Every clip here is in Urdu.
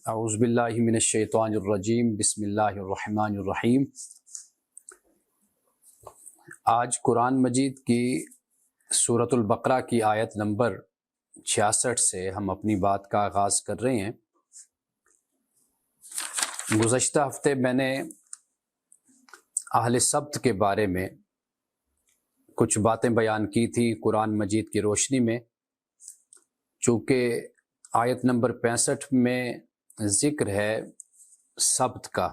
اعوذ باللہ من الشیطان الرجیم بسم اللہ الرحمن الرحیم۔ آج قرآن مجید کی سورۃ البقرہ کی آیت نمبر 66 سے ہم اپنی بات کا آغاز کر رہے ہیں۔ گزشتہ ہفتے میں نے اہل سبت کے بارے میں کچھ باتیں بیان کی تھی قرآن مجید کی روشنی میں، چونکہ آیت نمبر 65 میں ذکر ہے سبت کا۔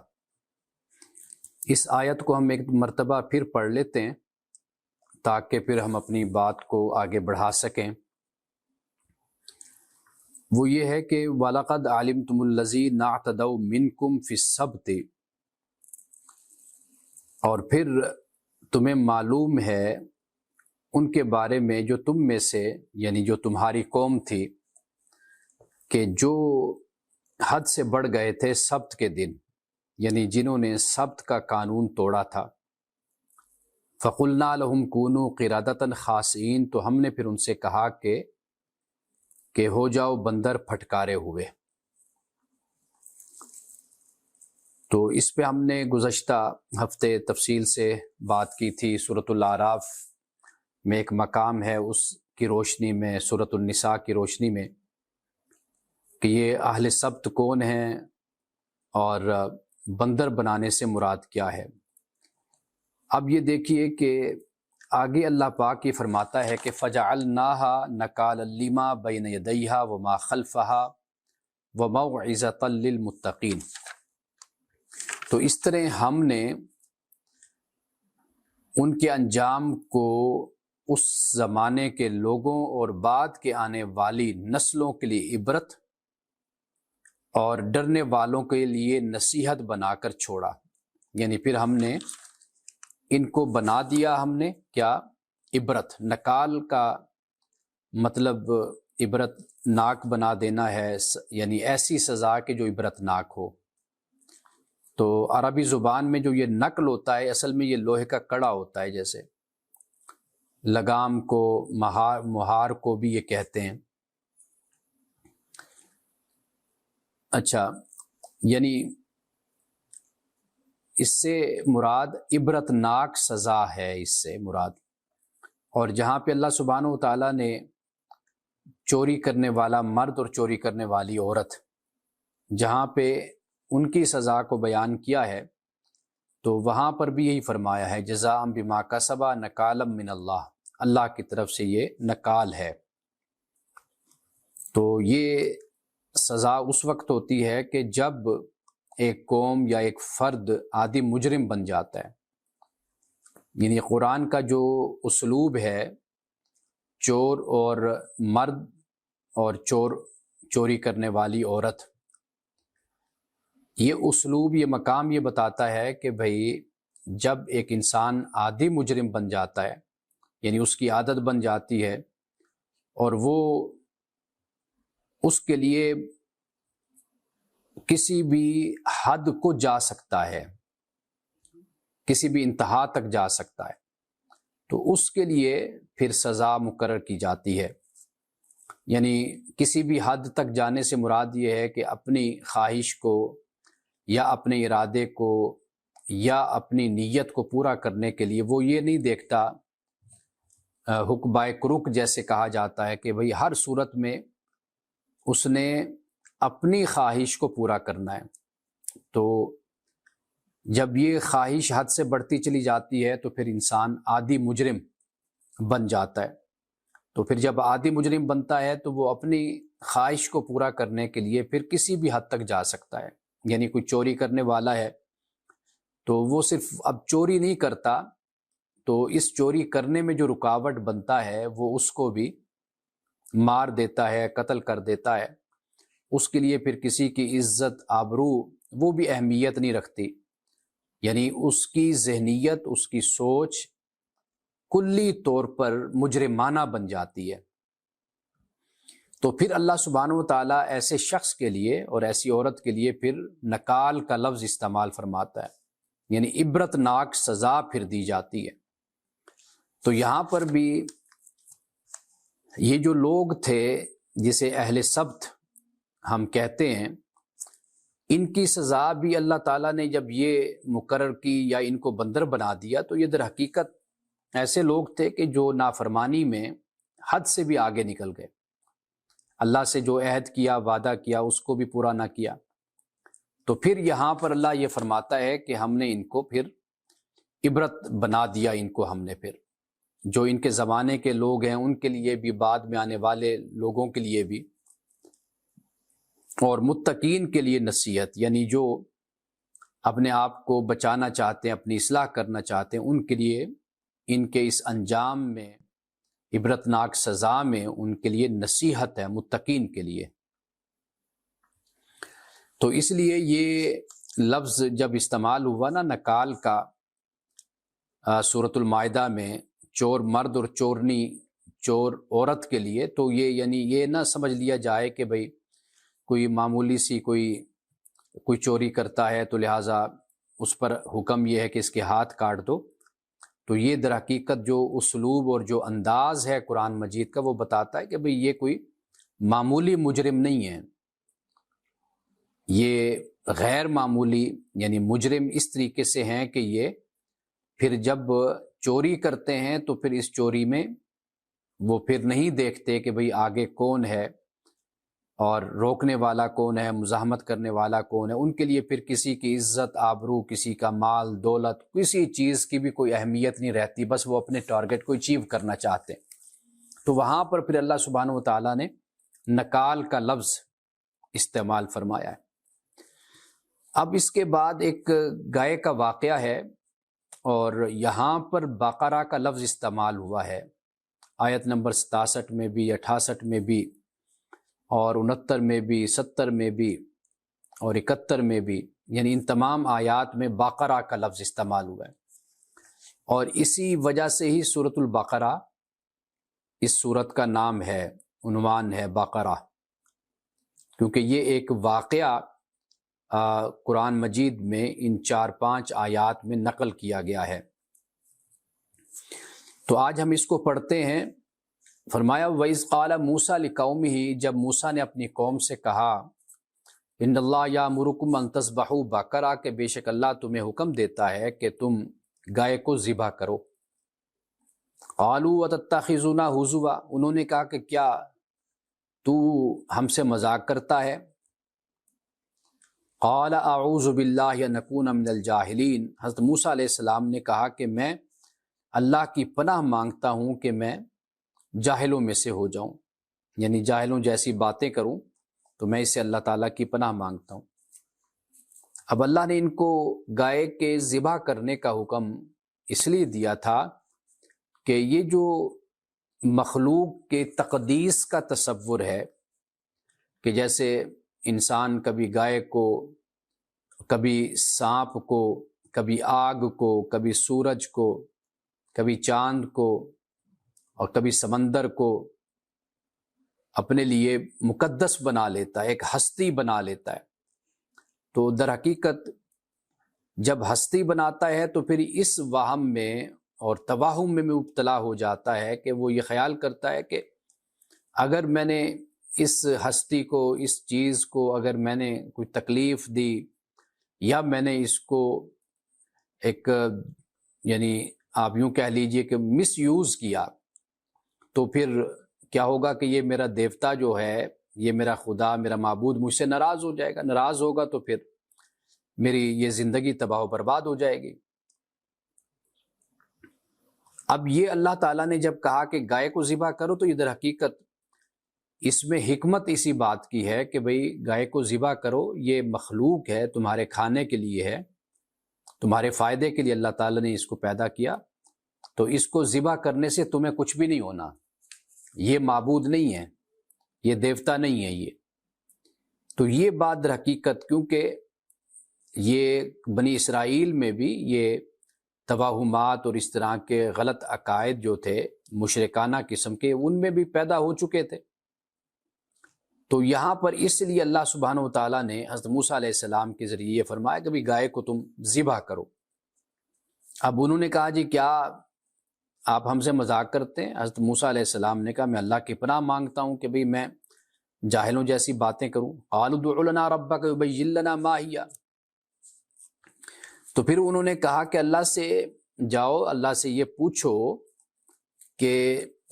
اس آیت کو ہم ایک مرتبہ پھر پڑھ لیتے ہیں تاکہ پھر ہم اپنی بات کو آگے بڑھا سکیں۔ وہ یہ ہے کہ وَلَقَدْ عَلِمْتُمُ الَّذِينَ اعْتَدَوْا مِنْكُمْ فِي السَّبْتِ، اور پھر تمہیں معلوم ہے ان کے بارے میں جو تم میں سے، یعنی جو تمہاری قوم تھی، کہ جو حد سے بڑھ گئے تھے سبت کے دن، یعنی جنہوں نے سبت کا قانون توڑا تھا۔ فَقُلْنَا لَهُمْ كُونُوا قِرَدَةً خَاسِئِينَ، تو ہم نے پھر ان سے کہا کہ ہو جاؤ بندر پھٹکارے ہوئے۔ تو اس پہ ہم نے گزشتہ ہفتے تفصیل سے بات کی تھی۔ سورۃ الاعراف میں ایک مقام ہے، اس کی روشنی میں، سورۃ النساء کی روشنی میں، کہ یہ اہل سبت کون ہیں اور بندر بنانے سے مراد کیا ہے۔ اب یہ دیکھیے کہ آگے اللہ پاک یہ فرماتا ہے کہ فَجَعَلْنَاهَا نَكَالًا لِمَا بَيْنَ يَدَيْهَا وَمَا خَلْفَهَا وَمَوْعِظَةً لِّلْمُتَّقِينَ۔ تو اس طرح ہم نے ان کے انجام کو اس زمانے کے لوگوں اور بعد کے آنے والی نسلوں کے لیے عبرت اور ڈرنے والوں کے لیے نصیحت بنا کر چھوڑا، یعنی پھر ہم نے ان کو بنا دیا، ہم نے کیا؟ عبرت۔ نکال کا مطلب عبرت ناک بنا دینا ہے، یعنی ایسی سزا کہ جو عبرت ناک ہو۔ تو عربی زبان میں جو یہ نقل ہوتا ہے، اصل میں یہ لوہے کا کڑا ہوتا ہے، جیسے لگام کو، مہار کو بھی یہ کہتے ہیں۔ اچھا، یعنی اس سے مراد عبرت ناک سزا ہے، اس سے مراد۔ اور جہاں پہ اللہ سبحانہ و تعالیٰ نے چوری کرنے والا مرد اور چوری کرنے والی عورت، جہاں پہ ان کی سزا کو بیان کیا ہے، تو وہاں پر بھی یہی فرمایا ہے جزاء بما کسبا نکالا من اللہ، اللہ کی طرف سے یہ نکال ہے۔ تو یہ سزا اس وقت ہوتی ہے کہ جب ایک قوم یا ایک فرد عادی مجرم بن جاتا ہے۔ یعنی قرآن کا جو اسلوب ہے، چور اور مرد اور چوری کرنے والی عورت، یہ اسلوب، یہ مقام یہ بتاتا ہے کہ بھئی جب ایک انسان عادی مجرم بن جاتا ہے، یعنی اس کی عادت بن جاتی ہے، اور وہ اس کے لیے کسی بھی حد کو جا سکتا ہے، کسی بھی انتہا تک جا سکتا ہے، تو اس کے لیے پھر سزا مقرر کی جاتی ہے۔ یعنی کسی بھی حد تک جانے سے مراد یہ ہے کہ اپنی خواہش کو یا اپنے ارادے کو یا اپنی نیت کو پورا کرنے کے لیے وہ یہ نہیں دیکھتا، حکبائے کرک جیسے کہا جاتا ہے کہ بھئی ہر صورت میں اس نے اپنی خواہش کو پورا کرنا ہے۔ تو جب یہ خواہش حد سے بڑھتی چلی جاتی ہے تو پھر انسان عادی مجرم بن جاتا ہے۔ تو پھر جب عادی مجرم بنتا ہے تو وہ اپنی خواہش کو پورا کرنے کے لیے پھر کسی بھی حد تک جا سکتا ہے۔ یعنی کوئی چوری کرنے والا ہے تو وہ صرف اب چوری نہیں کرتا، تو اس چوری کرنے میں جو رکاوٹ بنتا ہے وہ اس کو بھی مار دیتا ہے، قتل کر دیتا ہے۔ اس کے لیے پھر کسی کی عزت، آبرو وہ بھی اہمیت نہیں رکھتی، یعنی اس کی ذہنیت، اس کی سوچ کلی طور پر مجرمانہ بن جاتی ہے۔ تو پھر اللہ سبحانہ و تعالیٰ ایسے شخص کے لیے اور ایسی عورت کے لیے پھر نکال کا لفظ استعمال فرماتا ہے، یعنی عبرت ناک سزا پھر دی جاتی ہے۔ تو یہاں پر بھی یہ جو لوگ تھے جسے اہل سبت ہم کہتے ہیں، ان کی سزا بھی اللہ تعالیٰ نے جب یہ مقرر کی یا ان کو بندر بنا دیا تو یہ در حقیقت ایسے لوگ تھے کہ جو نافرمانی میں حد سے بھی آگے نکل گئے، اللہ سے جو عہد کیا، وعدہ کیا، اس کو بھی پورا نہ کیا۔ تو پھر یہاں پر اللہ یہ فرماتا ہے کہ ہم نے ان کو پھر عبرت بنا دیا، ان کو ہم نے پھر جو ان کے زمانے کے لوگ ہیں ان کے لیے بھی، بعد میں آنے والے لوگوں کے لیے بھی، اور متقین کے لیے نصیحت، یعنی جو اپنے آپ کو بچانا چاہتے ہیں، اپنی اصلاح کرنا چاہتے ہیں، ان کے لیے ان کے اس انجام میں، عبرتناک سزا میں ان کے لیے نصیحت ہے، متقین کے لیے۔ تو اس لیے یہ لفظ جب استعمال ہوا نا نکال کا سورۃ المائدہ میں، چور مرد اور چورنی چور عورت کے لیے، تو یہ یعنی یہ نہ سمجھ لیا جائے کہ بھئی کوئی معمولی سی کوئی چوری کرتا ہے تو لہٰذا اس پر حکم یہ ہے کہ اس کے ہاتھ کاٹ دو۔ تو یہ در حقیقت جو اسلوب اور جو انداز ہے قرآن مجید کا، وہ بتاتا ہے کہ بھئی یہ کوئی معمولی مجرم نہیں ہے، یہ غیر معمولی یعنی مجرم اس طریقے سے ہیں کہ یہ پھر جب چوری کرتے ہیں تو پھر اس چوری میں وہ پھر نہیں دیکھتے کہ بھئی آگے کون ہے اور روکنے والا کون ہے، مزاحمت کرنے والا کون ہے۔ ان کے لیے پھر کسی کی عزت آبرو، کسی کا مال دولت، کسی چیز کی بھی کوئی اہمیت نہیں رہتی، بس وہ اپنے ٹارگٹ کو اچیو کرنا چاہتے ہیں۔ تو وہاں پر پھر اللہ سبحانہ وتعالیٰ نے نکال کا لفظ استعمال فرمایا ہے۔ اب اس کے بعد ایک گائے کا واقعہ ہے، اور یہاں پر بقرہ کا لفظ استعمال ہوا ہے، آیت نمبر 67 میں بھی، 68 میں بھی، اور 69 میں بھی، 70 میں بھی، اور 71 میں بھی، یعنی ان تمام آیات میں بقرہ کا لفظ استعمال ہوا ہے۔ اور اسی وجہ سے ہی سورۃ البقرہ اس سورت کا نام ہے، عنوان ہے بقرہ، کیونکہ یہ ایک واقعہ قرآن مجید میں ان 4-5 آیات میں نقل کیا گیا ہے۔ تو آج ہم اس کو پڑھتے ہیں۔ فرمایا وَإِذْ قَالَ مُوسَىٰ لِقَوْمِهِ، جب موسیٰ نے اپنی قوم سے کہا، ان اللہ یأمرکم ان تذبحوا بقرہ، کہ بے شک اللہ تمہیں حکم دیتا ہے کہ تم گائے کو ذبح کرو۔ قالوا وتتخذونا ہزوا، انہوں نے کہا کہ کیا تو ہم سے مذاق کرتا ہے؟ قال اعوذ باللہ ان اکون من الجاہلین، حضرت موسیٰ علیہ السلام نے کہا کہ میں اللہ کی پناہ مانگتا ہوں کہ میں جاہلوں میں سے ہو جاؤں، یعنی جاہلوں جیسی باتیں کروں، تو میں اسے اللہ تعالیٰ کی پناہ مانگتا ہوں۔ اب اللہ نے ان کو گائے کے ذبح کرنے کا حکم اس لیے دیا تھا کہ یہ جو مخلوق کے تقدیس کا تصور ہے کہ جیسے انسان کبھی گائے کو، کبھی سانپ کو، کبھی آگ کو، کبھی سورج کو، کبھی چاند کو، اور کبھی سمندر کو اپنے لیے مقدس بنا لیتا ہے، ایک ہستی بنا لیتا ہے، تو در حقیقت جب ہستی بناتا ہے تو پھر اس وہم میں اور توہم میں مبتلا ہو جاتا ہے کہ وہ یہ خیال کرتا ہے کہ اگر میں نے اس ہستی کو، اس چیز کو اگر میں نے کوئی تکلیف دی، یا میں نے اس کو ایک یعنی آپ یوں کہہ لیجئے کہ مس یوز کیا، تو پھر کیا ہوگا کہ یہ میرا دیوتا جو ہے، یہ میرا خدا، میرا معبود مجھ سے ناراض ہو جائے گا، ناراض ہوگا تو پھر میری یہ زندگی تباہ و برباد ہو جائے گی۔ اب یہ اللہ تعالیٰ نے جب کہا کہ گائے کو ذبح کرو، تو یہ در حقیقت اس میں حکمت اسی بات کی ہے کہ بھئی گائے کو ذبح کرو، یہ مخلوق ہے، تمہارے کھانے کے لیے ہے، تمہارے فائدے کے لیے اللہ تعالیٰ نے اس کو پیدا کیا، تو اس کو ذبح کرنے سے تمہیں کچھ بھی نہیں ہونا، یہ معبود نہیں ہے، یہ دیوتا نہیں ہے یہ۔ تو یہ بات در حقیقت، کیونکہ یہ بنی اسرائیل میں بھی یہ توہمات اور اس طرح کے غلط عقائد جو تھے مشرکانہ قسم کے، ان میں بھی پیدا ہو چکے تھے۔ تو یہاں پر اس لیے اللہ سبحانہ وتعالیٰ نے حضرت موسیٰ علیہ السلام کے ذریعے یہ فرمایا کہ بھی گائے کو تم ذبح کرو۔ اب انہوں نے کہا جی کیا آپ ہم سے مذاق کرتے ہیں؟ حضرت موسیٰ علیہ السلام نے کہا میں اللہ کی پناہ مانگتا ہوں کہ بھئی میں جاہلوں جیسی باتیں کروں؟ قالوا ادع لنا ربک یبین لنا ما ہی، تو پھر انہوں نے کہا کہ اللہ سے جاؤ، اللہ سے یہ پوچھو کہ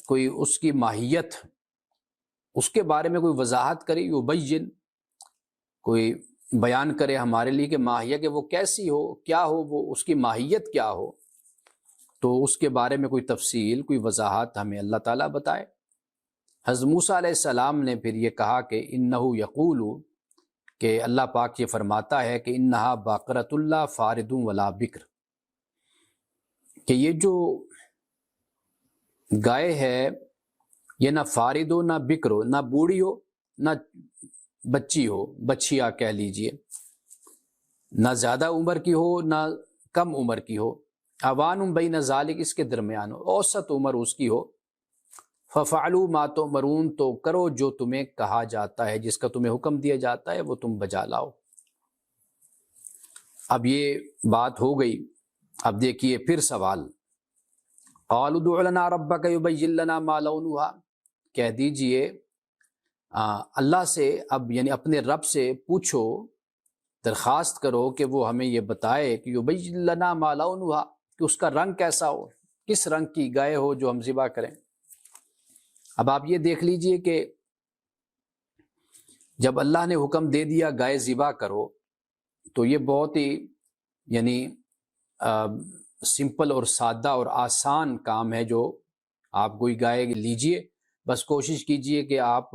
کوئی اس کی ماہیت، اس کے بارے میں کوئی وضاحت کرے، یبین، کوئی بیان کرے ہمارے لیے کہ ماہیت کہ وہ کیسی ہو، کیا ہو، وہ اس کی ماہیت کیا ہو، تو اس کے بارے میں کوئی تفصیل، کوئی وضاحت ہمیں اللہ تعالیٰ بتائے۔ حضرت موسیٰ علیہ السلام نے پھر یہ کہا کہ انہ یقول، کہ اللہ پاک یہ فرماتا ہے کہ انہا باقرۃ اللہ فارد ولا بکر، کہ یہ جو گائے ہے یہ نہ فارد ہو نہ بکر ہو، نہ بوڑھی ہو نہ بچی ہو، بچیا کہہ لیجئے، نہ زیادہ عمر کی ہو نہ کم عمر کی ہو، اوان بین ذالک، اس کے درمیان ہو، اوسط عمر اس کی ہو، ففعلوا ما تؤمرون، تو کرو جو تمہیں کہا جاتا ہے، جس کا تمہیں حکم دیا جاتا ہے وہ تم بجا لاؤ۔ اب یہ بات ہو گئی، اب دیکھیے پھر سوال، قالوا ادع لنا ربک یبین لنا ما لونھا، کہہ دیجئے اللہ سے، اب یعنی اپنے رب سے پوچھو، درخواست کرو کہ وہ ہمیں یہ بتائے کہ یبین لنا ما لونھا، کہ اس کا رنگ کیسا ہو، کس رنگ کی گائے ہو جو ہم ذبح کریں۔ اب آپ یہ دیکھ لیجئے کہ جب اللہ نے حکم دے دیا گائے ذبح کرو، تو یہ بہت ہی یعنی سمپل اور سادہ اور آسان کام ہے، جو آپ کوئی گائے لیجئے، بس کوشش کیجئے کہ آپ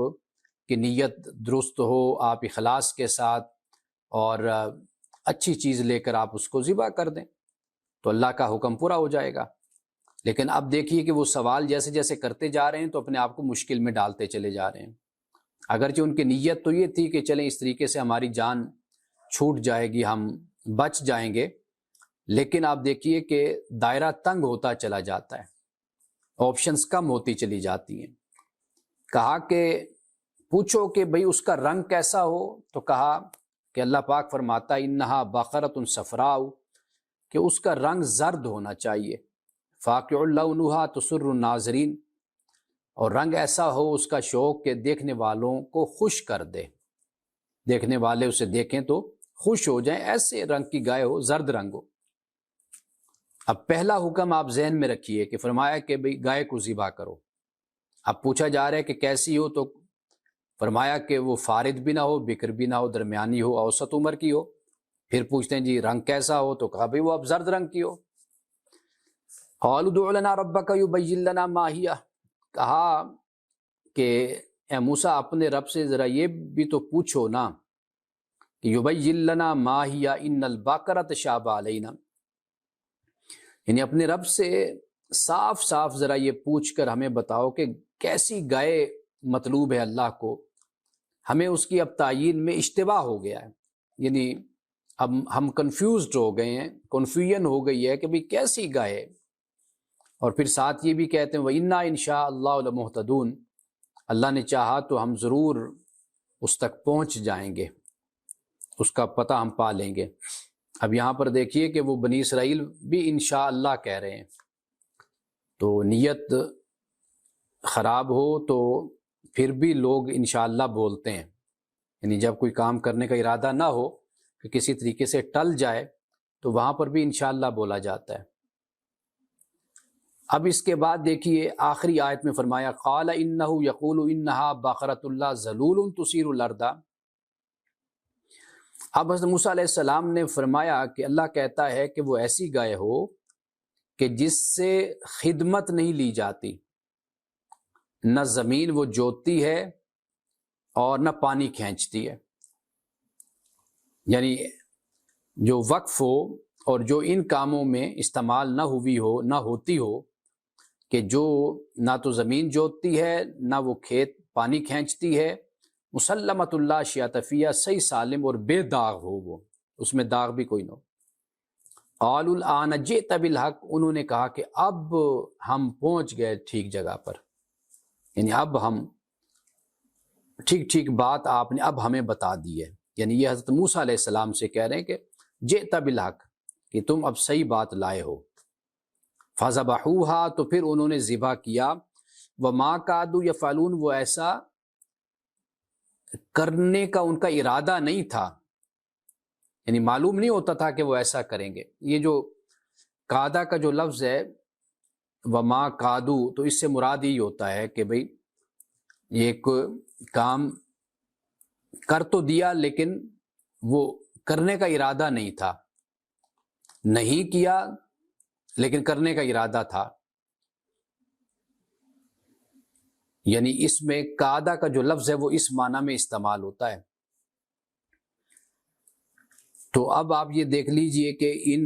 کی نیت درست ہو، آپ اخلاص کے ساتھ اور اچھی چیز لے کر آپ اس کو ذبح کر دیں، تو اللہ کا حکم پورا ہو جائے گا۔ لیکن اب دیکھیے کہ وہ سوال جیسے جیسے کرتے جا رہے ہیں تو اپنے آپ کو مشکل میں ڈالتے چلے جا رہے ہیں، اگرچہ ان کی نیت تو یہ تھی کہ چلیں اس طریقے سے ہماری جان چھوٹ جائے گی، ہم بچ جائیں گے، لیکن آپ دیکھیے کہ دائرہ تنگ ہوتا چلا جاتا ہے، آپشنز کم ہوتی چلی جاتی ہیں۔ کہا کہ پوچھو کہ بھئی اس کا رنگ کیسا ہو، تو کہا کہ اللہ پاک فرماتا ہے انہا بقرۃ صفراء، کہ اس کا رنگ زرد ہونا چاہیے، فاقع لونھا تسر الناظرین، اور رنگ ایسا ہو اس کا شوق کہ دیکھنے والوں کو خوش کر دے، دیکھنے والے اسے دیکھیں تو خوش ہو جائیں، ایسے رنگ کی گائے ہو، زرد رنگ ہو۔ اب پہلا حکم آپ ذہن میں رکھیے کہ فرمایا کہ بھئی گائے کو ذبح کرو، اب پوچھا جا رہا ہے کہ کیسی ہو، تو فرمایا کہ وہ فارد بھی نہ ہو، بکر بھی نہ ہو، درمیانی ہو، اوسط عمر کی ہو۔ پھر پوچھتے ہیں جی رنگ کیسا ہو، تو کہا بھئی وہ اب زرد رنگ کی ہو۔ قالوا ادع لنا ربک یبین لنا ما ہی، کہا کہ اے موسیٰ اپنے رب سے ذرا یہ بھی تو پوچھو نا کہ یبین لنا ما ہی ان البقرۃ تشابہ علینا، یعنی اپنے رب سے صاف صاف ذرا یہ پوچھ کر ہمیں بتاؤ کہ کیسی گائے مطلوب ہے اللہ کو، ہمیں اس کی اب تعیین میں اشتباہ ہو گیا ہے، یعنی اب ہم کنفیوزڈ ہو گئے ہیں، کنفیوژن ہو گئی ہے کہ بھئی کیسی گائے۔ اور پھر ساتھ یہ بھی کہتے ہیں وَإِنَّا إِن شَاءَ اللَّهُ لَمُهْتَدُونَ، اللہ نے چاہا تو ہم ضرور اس تک پہنچ جائیں گے، اس کا پتہ ہم پا لیں گے۔ اب یہاں پر دیکھیے کہ وہ بنی اسرائیل بھی انشاءاللہ کہہ رہے ہیں، تو نیت خراب ہو تو پھر بھی لوگ انشاءاللہ بولتے ہیں، یعنی جب کوئی کام کرنے کا ارادہ نہ ہو کہ کسی طریقے سے ٹل جائے تو وہاں پر بھی انشاءاللہ بولا جاتا ہے۔ اب اس کے بعد دیکھیے آخری آیت میں فرمایا قال انہ یقول انہا بقرۃ اللہ ذلول تثیر الارض، اب حضرت موسیٰ علیہ السلام نے فرمایا کہ اللہ کہتا ہے کہ وہ ایسی گائے ہو کہ جس سے خدمت نہیں لی جاتی، نہ زمین وہ جوتتی ہے اور نہ پانی کھینچتی ہے، یعنی جو وقف ہو اور جو ان کاموں میں استعمال نہ ہوئی ہو، نہ ہوتی ہو، کہ جو نہ تو زمین جوتتی ہے نہ وہ کھیت پانی کھینچتی ہے، مسلمت اللہ شیاتفیہ، صحیح سالم اور بے داغ ہو، وہ اس میں داغ بھی کوئی نہ ہو۔ قالوا الآن جئت بالحق، انہوں نے کہا کہ اب ہم پہنچ گئے ٹھیک جگہ پر، یعنی اب ہم ٹھیک بات آپ نے اب ہمیں بتا دی ہے، یعنی یہ حضرت موسیٰ علیہ السلام سے کہہ رہے ہیں کہ جئت بالحق، کہ تم اب صحیح بات لائے ہو۔ فذبحوها، تو پھر انہوں نے ذبح کیا، وما کادوا یفعلون، وہ ایسا کرنے کا ان کا ارادہ نہیں تھا، یعنی معلوم نہیں ہوتا تھا کہ وہ ایسا کریں گے۔ یہ جو قادہ کا جو لفظ ہے وما قادو، تو اس سے مراد یہی ہوتا ہے کہ بھئی یہ ایک کام کر تو دیا لیکن وہ کرنے کا ارادہ نہیں تھا، نہیں کیا لیکن کرنے کا ارادہ تھا۔ یعنی اس میں قادہ کا جو لفظ ہے وہ اس معنی میں استعمال ہوتا ہے۔ تو اب آپ یہ دیکھ لیجئے کہ ان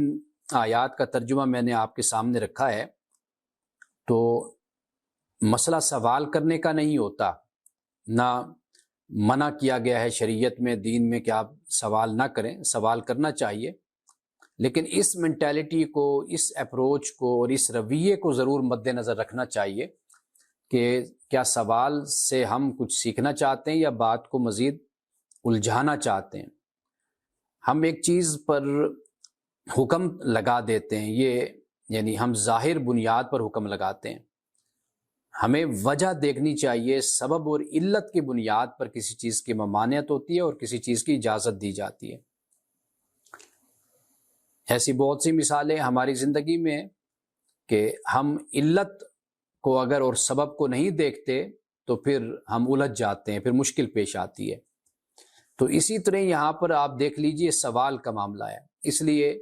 آیات کا ترجمہ میں نے آپ کے سامنے رکھا ہے۔ تو مسئلہ سوال کرنے کا نہیں ہوتا، نہ منع کیا گیا ہے شریعت میں، دین میں، کہ آپ سوال نہ کریں، سوال کرنا چاہیے، لیکن اس مینٹیلٹی کو، اس اپروچ کو اور اس رویے کو ضرور مد نظر رکھنا چاہیے کہ کیا سوال سے ہم کچھ سیکھنا چاہتے ہیں یا بات کو مزید الجھانا چاہتے ہیں۔ ہم ایک چیز پر حکم لگا دیتے ہیں، یہ یعنی ہم ظاہر بنیاد پر حکم لگاتے ہیں، ہمیں وجہ دیکھنی چاہیے، سبب اور علت کی بنیاد پر کسی چیز کی ممانعت ہوتی ہے اور کسی چیز کی اجازت دی جاتی ہے۔ ایسی بہت سی مثالیں ہماری زندگی میں ہیں کہ ہم علت کو اگر اور سبب کو نہیں دیکھتے تو پھر ہم الجھ جاتے ہیں، پھر مشکل پیش آتی ہے۔ تو اسی طرح یہاں پر آپ دیکھ لیجئے سوال کا معاملہ ہے، اس لیے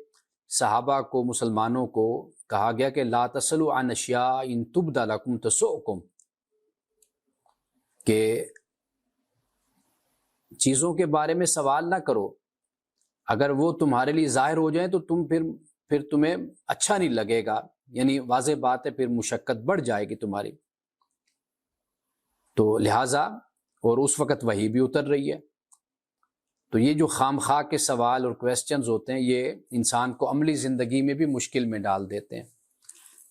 صحابہ کو، مسلمانوں کو کہا گیا کہ لا تسلوا عن اشیاء ان تبد لکم تسؤکم، کہ چیزوں کے بارے میں سوال نہ کرو، اگر وہ تمہارے لیے ظاہر ہو جائیں تو پھر تمہیں اچھا نہیں لگے گا، یعنی واضح بات ہے پھر مشقت بڑھ جائے گی تمہاری۔ تو لہٰذا اور اس وقت وحی بھی اتر رہی ہے، تو یہ جو خام خواہ کے سوال اور کویسچنز ہوتے ہیں یہ انسان کو عملی زندگی میں بھی مشکل میں ڈال دیتے ہیں۔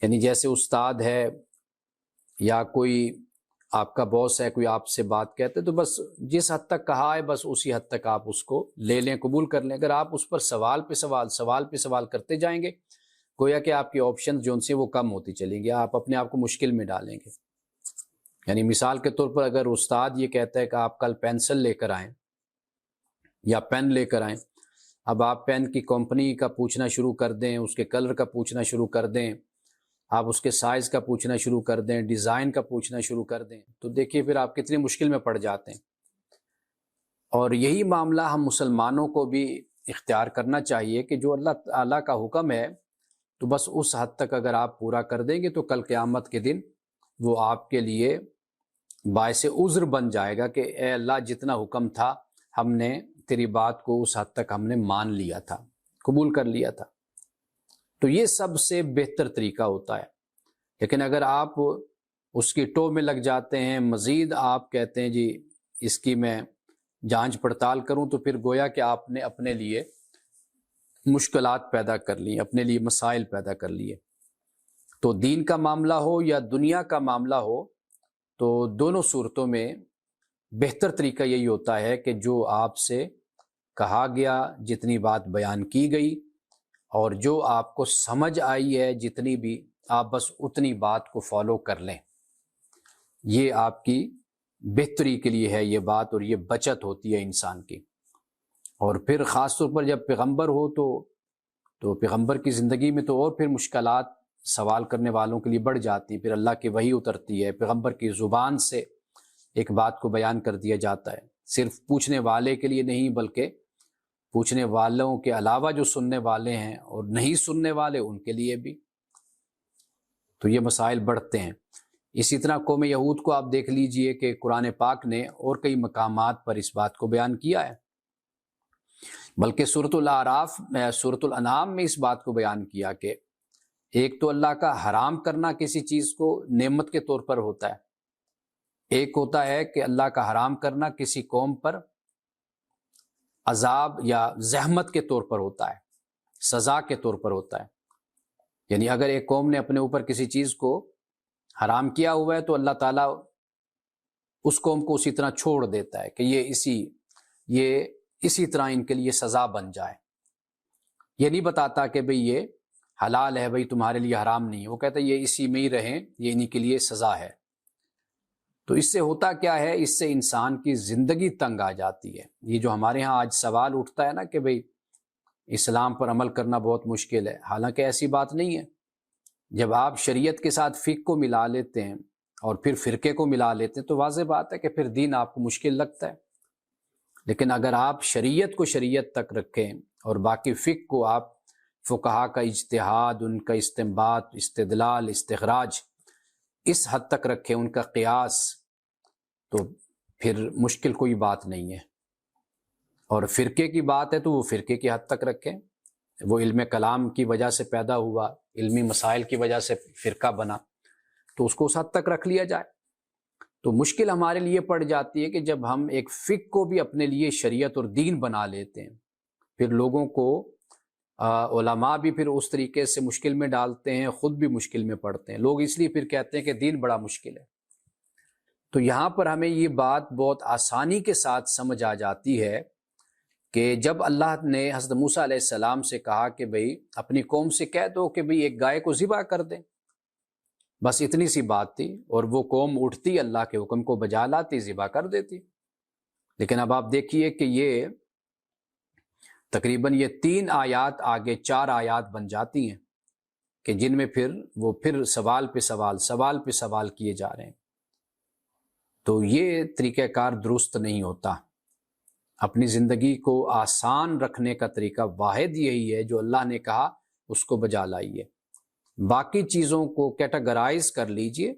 یعنی جیسے استاد ہے یا کوئی آپ کا باس ہے، کوئی آپ سے بات کہتے تو بس جس حد تک کہا ہے بس اسی حد تک آپ اس کو لے لیں، قبول کر لیں۔ اگر آپ اس پر سوال پہ سوال کرتے جائیں گے، گویا کہ آپ کی آپشنز جو ان سے وہ کم ہوتی چلیں گی، آپ اپنے آپ کو مشکل میں ڈالیں گے۔ یعنی مثال کے طور پر اگر استاد یہ کہتا ہے کہ آپ کل پینسل لے کر آئیں یا پین لے کر آئیں، اب آپ پین کی کمپنی کا پوچھنا شروع کر دیں، اس کے کلر کا پوچھنا شروع کر دیں، آپ اس کے سائز کا پوچھنا شروع کر دیں، ڈیزائن کا پوچھنا شروع کر دیں، تو دیکھیے پھر آپ کتنی مشکل میں پڑ جاتے ہیں۔ اور یہی معاملہ ہم مسلمانوں کو بھی اختیار کرنا چاہیے کہ جو اللہ تعالیٰ کا حکم ہے تو بس اس حد تک اگر آپ پورا کر دیں گے تو کل قیامت کے دن وہ آپ کے لیے باعث عذر بن جائے گا کہ اے اللہ جتنا حکم تھا ہم نے تیری بات کو اس حد تک ہم نے مان لیا تھا، قبول کر لیا تھا۔ تو یہ سب سے بہتر طریقہ ہوتا ہے۔ لیکن اگر آپ اس کی ٹو میں لگ جاتے ہیں، مزید آپ کہتے ہیں جی اس کی میں جانچ پڑتال کروں، تو پھر گویا کہ آپ نے اپنے لیے مشکلات پیدا کر لی، اپنے لیے مسائل پیدا کر لیے۔ تو دین کا معاملہ ہو یا دنیا کا معاملہ ہو، تو دونوں صورتوں میں بہتر طریقہ یہی ہوتا ہے کہ جو آپ سے کہا گیا، جتنی بات بیان کی گئی اور جو آپ کو سمجھ آئی ہے جتنی بھی، آپ بس اتنی بات کو فالو کر لیں۔ یہ آپ کی بہتری کے لیے ہے یہ بات، اور یہ بچت ہوتی ہے انسان کی۔ اور پھر خاص طور پر جب پیغمبر ہو تو پیغمبر کی زندگی میں تو اور پھر مشکلات سوال کرنے والوں کے لیے بڑھ جاتی ہیں۔ پھر اللہ کی وحی اترتی ہے، پیغمبر کی زبان سے ایک بات کو بیان کر دیا جاتا ہے، صرف پوچھنے والے کے لیے نہیں بلکہ پوچھنے والوں کے علاوہ جو سننے والے ہیں اور نہیں سننے والے ان کے لیے بھی۔ تو یہ مسائل بڑھتے ہیں۔ اسی طرح قوم یہود کو آپ دیکھ لیجئے کہ قرآن پاک نے اور کئی مقامات پر اس بات کو بیان کیا ہے، بلکہ سورۃ الاعراف میں، سورۃ الانعام میں اس بات کو بیان کیا کہ ایک تو اللہ کا حرام کرنا کسی چیز کو نعمت کے طور پر ہوتا ہے، ایک ہوتا ہے کہ اللہ کا حرام کرنا کسی قوم پر عذاب یا زحمت کے طور پر ہوتا ہے، سزا کے طور پر ہوتا ہے۔ یعنی اگر ایک قوم نے اپنے اوپر کسی چیز کو حرام کیا ہوا ہے تو اللہ تعالیٰ اس قوم کو اسی طرح چھوڑ دیتا ہے کہ یہ اسی طرح ان کے لیے سزا بن جائے۔ یہ نہیں بتاتا کہ بھئی یہ حلال ہے، بھئی تمہارے لیے حرام نہیں ہے، وہ کہتا ہے یہ اسی میں ہی رہیں، یہ انہی کے لیے سزا ہے۔ تو اس سے ہوتا کیا ہے، اس سے انسان کی زندگی تنگ آ جاتی ہے۔ یہ جو ہمارے ہاں آج سوال اٹھتا ہے نا کہ بھئی اسلام پر عمل کرنا بہت مشکل ہے، حالانکہ ایسی بات نہیں ہے۔ جب آپ شریعت کے ساتھ فقہ کو ملا لیتے ہیں اور پھر فرقے کو ملا لیتے ہیں تو واضح بات ہے کہ پھر دین آپ کو مشکل لگتا ہے۔ لیکن اگر آپ شریعت کو شریعت تک رکھیں اور باقی فقہ کو آپ فقہا کا اجتہاد، ان کا استنباط، استدلال، استخراج اس حد تک رکھیں، ان کا قیاس، تو پھر مشکل کوئی بات نہیں ہے۔ اور فرقے کی بات ہے تو وہ فرقے کی حد تک رکھیں، وہ علم کلام کی وجہ سے پیدا ہوا، علمی مسائل کی وجہ سے فرقہ بنا، تو اس کو اس حد تک رکھ لیا جائے۔ تو مشکل ہمارے لیے پڑ جاتی ہے کہ جب ہم ایک فقہ کو بھی اپنے لیے شریعت اور دین بنا لیتے ہیں، پھر لوگوں کو علماء بھی پھر اس طریقے سے مشکل میں ڈالتے ہیں، خود بھی مشکل میں پڑتے ہیں۔ لوگ اس لیے پھر کہتے ہیں کہ دین بڑا مشکل ہے۔ تو یہاں پر ہمیں یہ بات بہت آسانی کے ساتھ سمجھ آ جاتی ہے کہ جب اللہ نے حضرت موسیٰ علیہ السلام سے کہا کہ بھئی اپنی قوم سے کہہ دو کہ بھئی ایک گائے کو ذبح کر دیں، بس اتنی سی بات تھی، اور وہ قوم اٹھتی، اللہ کے حکم کو بجا لاتی، ذبح کر دیتی۔ لیکن اب آپ دیکھیے کہ یہ تقریباً یہ 3 آیات آگے 4 آیات بن جاتی ہیں کہ جن میں پھر سوال پہ سوال کیے جا رہے ہیں۔ تو یہ طریقہ کار درست نہیں ہوتا۔ اپنی زندگی کو آسان رکھنے کا طریقہ واحد یہی ہے، جو اللہ نے کہا اس کو بجا لائیے۔ باقی چیزوں کو کیٹاگرائز کر لیجئے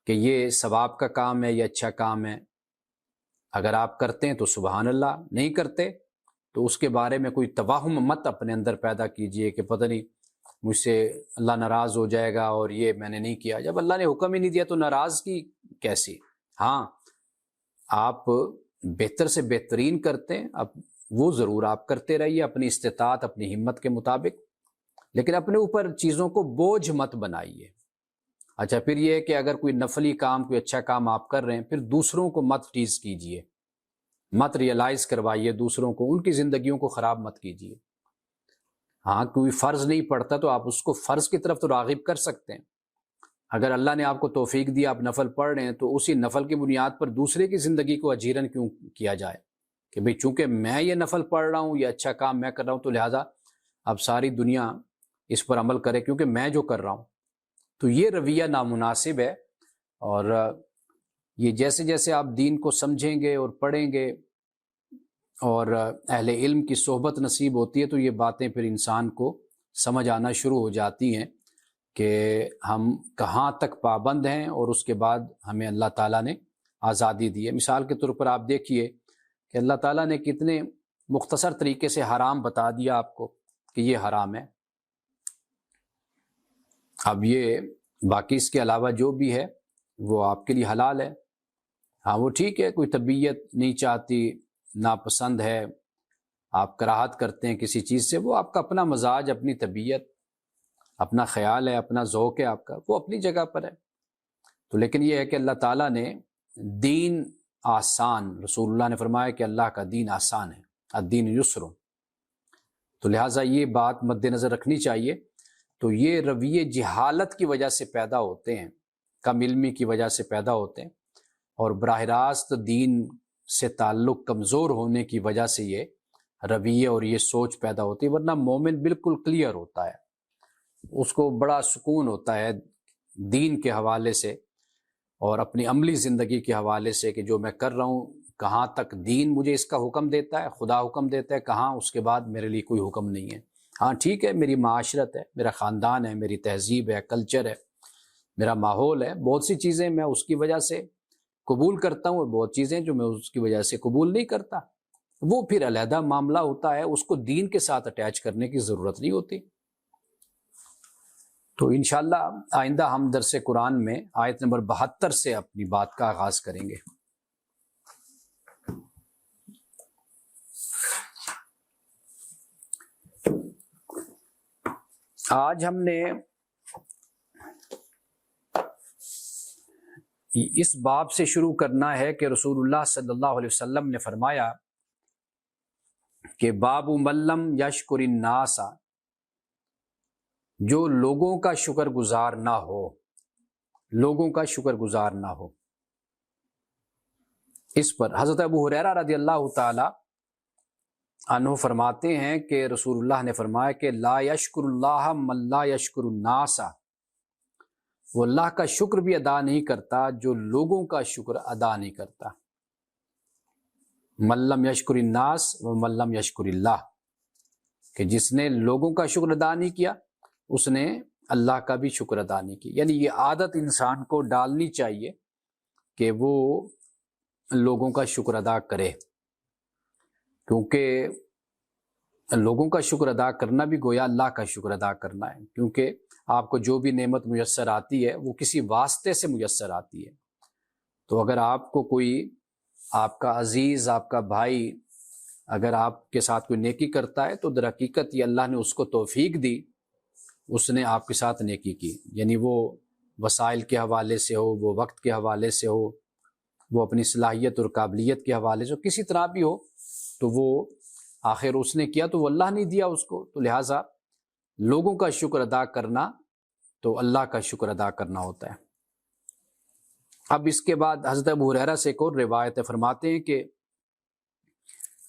کہ یہ ثواب کا کام ہے، یہ اچھا کام ہے۔ اگر آپ کرتے ہیں تو سبحان اللہ، نہیں کرتے تو اس کے بارے میں کوئی توہم مت اپنے اندر پیدا کیجئے کہ پتہ نہیں مجھ سے اللہ ناراض ہو جائے گا اور یہ میں نے نہیں کیا۔ جب اللہ نے حکم ہی نہیں دیا تو ناراضگی کیسی؟ ہاں، آپ بہتر سے بہترین کرتے ہیں، اب وہ ضرور آپ کرتے رہیے اپنی استطاعت، اپنی ہمت کے مطابق، لیکن اپنے اوپر چیزوں کو بوجھ مت بنائیے۔ اچھا، پھر یہ ہے کہ اگر کوئی نفلی کام، کوئی اچھا کام آپ کر رہے ہیں، پھر دوسروں کو مت ٹیز کیجئے، مت ریئلائز کروائیے دوسروں کو، ان کی زندگیوں کو خراب مت کیجئے۔ ہاں، کوئی فرض نہیں پڑتا تو آپ اس کو فرض کی طرف تو راغب کر سکتے ہیں۔ اگر اللہ نے آپ کو توفیق دیا، آپ نفل پڑھ رہے ہیں، تو اسی نفل کی بنیاد پر دوسرے کی زندگی کو اجیرن کیوں کیا جائے کہ بھئی چونکہ میں یہ نفل پڑھ رہا ہوں، یہ اچھا کام میں کر رہا ہوں، تو لہٰذا اب ساری دنیا اس پر عمل کرے کیونکہ میں جو کر رہا ہوں۔ تو یہ رویہ نامناسب ہے، اور یہ جیسے جیسے آپ دین کو سمجھیں گے اور پڑھیں گے اور اہل علم کی صحبت نصیب ہوتی ہے تو یہ باتیں پھر انسان کو سمجھ آنا شروع ہو جاتی ہیں کہ ہم کہاں تک پابند ہیں، اور اس کے بعد ہمیں اللہ تعالیٰ نے آزادی دی ہے۔ مثال کے طور پر آپ دیکھیے کہ اللہ تعالیٰ نے کتنے مختصر طریقے سے حرام بتا دیا آپ کو کہ یہ حرام ہے۔ اب یہ باقی اس کے علاوہ جو بھی ہے وہ آپ کے لیے حلال ہے۔ ہاں، وہ ٹھیک ہے، کوئی طبیعت نہیں چاہتی، ناپسند ہے، آپ کراہت کرتے ہیں کسی چیز سے، وہ آپ کا اپنا مزاج، اپنی طبیعت، اپنا خیال ہے، اپنا ذوق ہے آپ کا، وہ اپنی جگہ پر ہے۔ تو لیکن یہ ہے کہ اللہ تعالیٰ نے دین آسان، رسول اللہ نے فرمایا کہ اللہ کا دین آسان ہے، الدین یسر، تو لہٰذا یہ بات مد نظر رکھنی چاہیے۔ تو یہ رویے جہالت کی وجہ سے پیدا ہوتے ہیں، کم علمی کی وجہ سے پیدا ہوتے ہیں، اور براہ راست دین سے تعلق کمزور ہونے کی وجہ سے یہ رویے اور یہ سوچ پیدا ہوتی ہے۔ ورنہ مومن بالکل کلیئر ہوتا ہے، اس کو بڑا سکون ہوتا ہے دین کے حوالے سے اور اپنی عملی زندگی کے حوالے سے کہ جو میں کر رہا ہوں کہاں تک دین مجھے اس کا حکم دیتا ہے، خدا حکم دیتا ہے، کہاں اس کے بعد میرے لیے کوئی حکم نہیں ہے۔ ہاں ٹھیک ہے، میری معاشرت ہے، میرا خاندان ہے، میری تہذیب ہے، کلچر ہے، میرا ماحول ہے، بہت سی چیزیں میں اس کی وجہ سے قبول کرتا ہوں اور بہت چیزیں جو میں اس کی وجہ سے قبول نہیں کرتا، وہ پھر علیحدہ معاملہ ہوتا ہے، اس کو دین کے ساتھ اٹیچ کرنے کی ضرورت نہیں ہوتی۔ تو انشاءاللہ آئندہ ہم درس قرآن میں آیت نمبر 72 سے اپنی بات کا آغاز کریں گے۔ آج ہم نے اس باب سے شروع کرنا ہے کہ رسول اللہ صلی اللہ علیہ وسلم نے فرمایا کہ باب ملم یشکر الناس، جو لوگوں کا شکر گزار نہ ہو، لوگوں کا شکر گزار نہ ہو۔ اس پر حضرت ابو ہریرہ رضی اللہ تعالی عنہ فرماتے ہیں کہ رسول اللہ نے فرمایا کہ لا یشکر اللہ من لا یشکر الناس، وہ اللہ کا شکر بھی ادا نہیں کرتا جو لوگوں کا شکر ادا نہیں کرتا۔ من لم یشکر الناس و من لم یشکر اللہ، کہ جس نے لوگوں کا شکر ادا نہیں کیا اس نے اللہ کا بھی شکر ادا نہیں کیا۔ یعنی یہ عادت انسان کو ڈالنی چاہیے کہ وہ لوگوں کا شکر ادا کرے، کیونکہ لوگوں کا شکر ادا کرنا بھی گویا اللہ کا شکر ادا کرنا ہے، کیونکہ آپ کو جو بھی نعمت میسر آتی ہے وہ کسی واسطے سے میسر آتی ہے۔ تو اگر آپ کو کوئی آپ کا عزیز، آپ کا بھائی اگر آپ کے ساتھ کوئی نیکی کرتا ہے تو در حقیقت یہ اللہ نے اس کو توفیق دی، اس نے آپ کے ساتھ نیکی کی، یعنی وہ وسائل کے حوالے سے ہو، وہ وقت کے حوالے سے ہو، وہ اپنی صلاحیت اور قابلیت کے حوالے سے ہو، کسی طرح بھی ہو، تو وہ آخر اس نے کیا تو وہ اللہ نے دیا اس کو، تو لہٰذا لوگوں کا شکر ادا کرنا تو اللہ کا شکر ادا کرنا ہوتا ہے۔ اب اس کے بعد حضرت ابو ہریرہ سے ایک اور روایت فرماتے ہیں کہ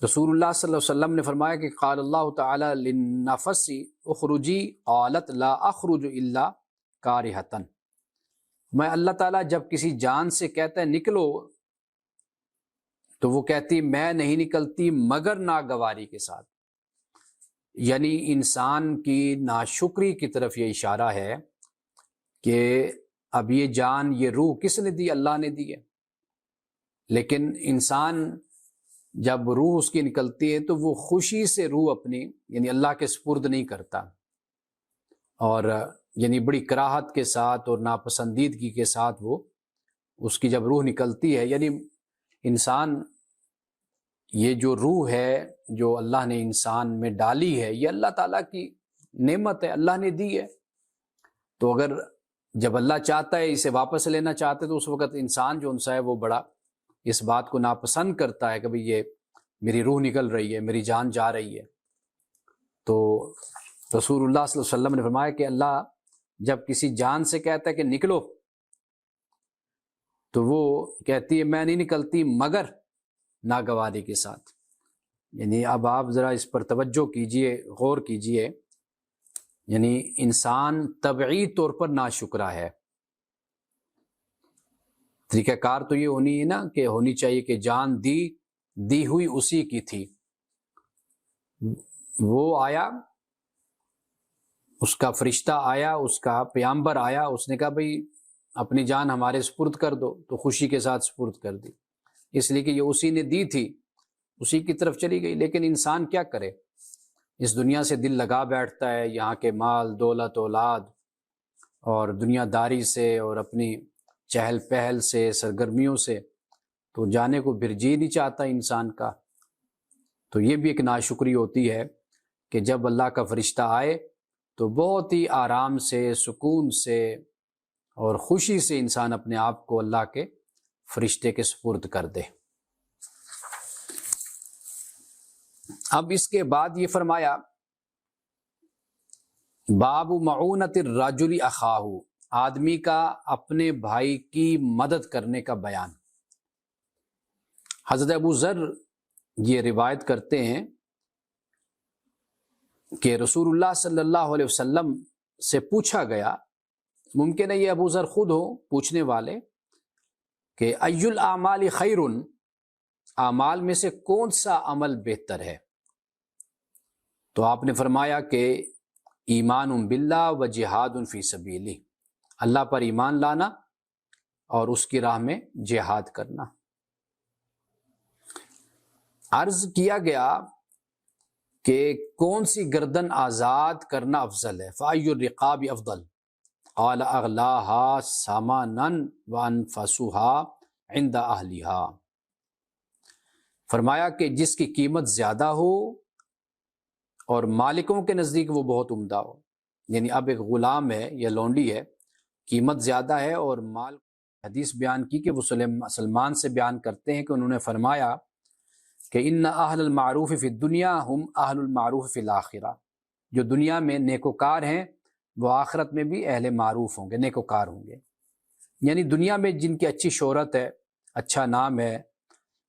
رسول اللہ صلی اللہ علیہ وسلم نے فرمایا کہ قال اللہ تعالی للنفس اخرجی قالت لا اخرج الا کارہۃ، میں اللہ تعالیٰ جب کسی جان سے کہتا ہے نکلو تو وہ کہتی میں نہیں نکلتی مگر ناگواری کے ساتھ۔ یعنی انسان کی ناشکری کی طرف یہ اشارہ ہے کہ اب یہ جان، یہ روح کس نے دی؟ اللہ نے دی ہے، لیکن انسان جب روح اس کی نکلتی ہے تو وہ خوشی سے روح اپنی یعنی اللہ کے سپرد نہیں کرتا، اور یعنی بڑی کراہت کے ساتھ اور ناپسندیدگی کے ساتھ وہ اس کی جب روح نکلتی ہے، یعنی انسان یہ جو روح ہے جو اللہ نے انسان میں ڈالی ہے یہ اللہ تعالیٰ کی نعمت ہے، اللہ نے دی ہے، تو اگر جب اللہ چاہتا ہے اسے واپس لینا چاہتا ہے تو اس وقت انسان جو انسا ہے وہ بڑا اس بات کو ناپسند کرتا ہے کہ بھئی یہ میری روح نکل رہی ہے، میری جان جا رہی ہے۔ تو رسول اللہ صلی اللہ علیہ وسلم نے فرمایا کہ اللہ جب کسی جان سے کہتا ہے کہ نکلو تو وہ کہتی ہے میں نہیں نکلتی مگر ناگواری کے ساتھ۔ یعنی اب آپ ذرا اس پر توجہ کیجئے، غور کیجئے، یعنی انسان طبعی طور پر ناشکرا ہے۔ طریقہ کار تو یہ ہونی ہے نا کہ ہونی چاہیے کہ جان دی ہوئی اسی کی تھی، وہ آیا، اس کا فرشتہ آیا، اس کا پیامبر آیا، اس نے کہا بھئی اپنی جان ہمارے سپرد کر دو، تو خوشی کے ساتھ سپرد کر دی، اس لیے کہ یہ اسی نے دی تھی، اسی کی طرف چلی گئی۔ لیکن انسان کیا کرے، اس دنیا سے دل لگا بیٹھتا ہے، یہاں کے مال دولت اولاد اور دنیا داری سے اور اپنی چہل پہل سے سرگرمیوں سے تو جانے کو پھر جی نہیں چاہتا انسان کا۔ تو یہ بھی ایک ناشکری ہوتی ہے کہ جب اللہ کا فرشتہ آئے تو بہت ہی آرام سے، سکون سے اور خوشی سے انسان اپنے آپ کو اللہ کے فرشتے کے سپرد کر دے۔ اب اس کے بعد یہ فرمایا باب معونت الرجل اخاہ، آدمی کا اپنے بھائی کی مدد کرنے کا بیان۔ حضرت ابو ذر یہ روایت کرتے ہیں کہ رسول اللہ صلی اللہ علیہ وسلم سے پوچھا گیا، ممکن ہے یہ ابو ذر خود ہو پوچھنے والے، کہ ای الاعمال خیر، اعمال میں سے کون سا عمل بہتر ہے؟ تو آپ نے فرمایا کہ ایمان باللہ و جہاد فی سبیلہ، اللہ پر ایمان لانا اور اس کی راہ میں جہاد کرنا۔ عرض کیا گیا کہ کون سی گردن آزاد کرنا افضل ہے؟ فأی الرقاب افضل؟ قال اغلاها ثمنا وانفسها عند اہلها، فرمایا کہ جس کی قیمت زیادہ ہو اور مالکوں کے نزدیک وہ بہت عمدہ ہو۔ یعنی اب ایک غلام ہے یا لونڈی ہے، قیمت زیادہ ہے اور مال، حدیث بیان کی کہ وہ سلمان سے بیان کرتے ہیں کہ انہوں نے فرمایا کہ ان اہل المعروف فی الدنیا ہم اہل المعروف فی الآخرہ، جو دنیا میں نیکوکار ہیں وہ آخرت میں بھی اہل معروف ہوں گے، نیکوکار ہوں گے۔ یعنی دنیا میں جن کی اچھی شہرت ہے، اچھا نام ہے،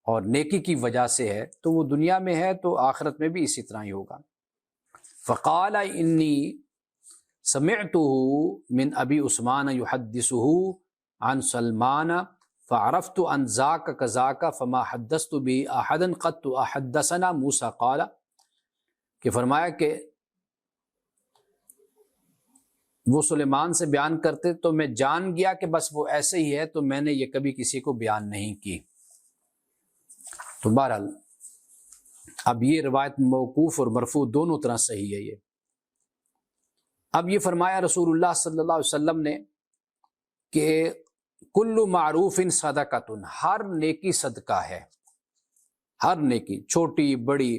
اور نیکی کی وجہ سے ہے تو وہ دنیا میں ہے تو آخرت میں بھی اسی طرح ہی ہوگا۔ فقال انی سمعتہ من ابی عثمان یحدثہ عن سلمان فعرفت ان ذاک کذاک فما حدثت به احدا قط احدثنا موسیٰ قال، کہ فرمایا کہ وہ سلیمان سے بیان کرتے تو میں جان گیا کہ بس وہ ایسے ہی ہے، تو میں نے یہ کبھی کسی کو بیان نہیں کی۔ تو بہرحال اب یہ روایت موقوف اور مرفوع دونوں طرح صحیح ہے۔ یہ اب یہ فرمایا رسول اللہ صلی اللہ علیہ وسلم نے کہ کل معروف صدقۃ، ہر نیکی صدقہ ہے، ہر نیکی چھوٹی بڑی۔